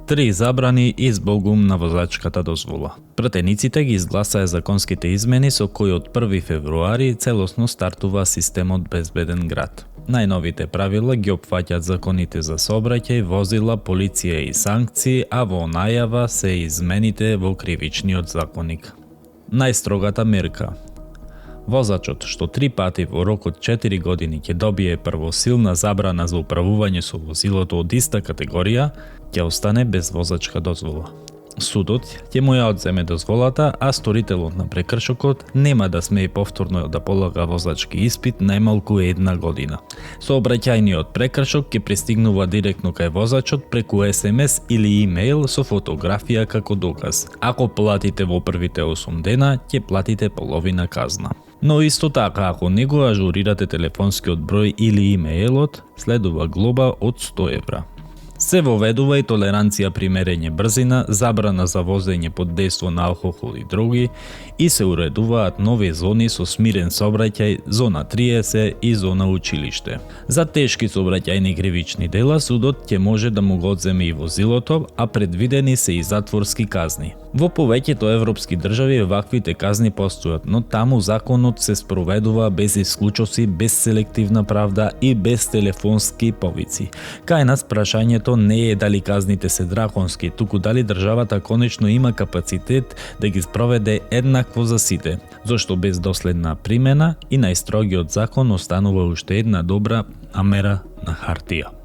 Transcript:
3 забрани и збогум на возачката дозвола. Пратениците ги изгласаа законските измени со кои од 1 февруари целосно стартува системот Безбеден град. Најновите правила ги опфаќаат законите за сообраќај, возила, полиција и санкции, а во најава се измените во кривичниот законник. Најстрогата мерка. Возачот што 3 пати во рок од 4 години ќе добие првосилна забрана за управување со возилото од иста категорија, ќе остане без возачка дозвола. Судот ќе му ја одземе дозволата, а сторителот на прекршокот нема да смее повторно да полага возачки испит најмалку 1 година. Сообраќајниот прекршок ќе пристигнува директно кај возачот преку SMS или имејл со фотографија како доказ. Ако платите во првите 8 дена, ќе платите половина казна. Но исто така, ако не го ажурирате телефонскиот број или имејлот, следува глоба од 100 евра. Се воведува и толеранција при мерење брзина, забрана за возење под дејство на алкохол и други и се уредуваат нови зони со смирен сообраќај, зона 30 и зона училиште. За тешки сообраќајни кривични дела судот ќе може да му го одземе и возилото, а предвидени се и затворски казни. Во повеќето европски држави ваквите казни постојат, но таму законот се спроведува без исклучоци, без селективна правда и без телефонски повици. Кај нас прашањето не е дали казните се драконски, туку дали државата конечно има капацитет да ги спроведе еднакво за сите, зашто без доследна примена и најстрогиот закон останува уште една добра мера на хартија.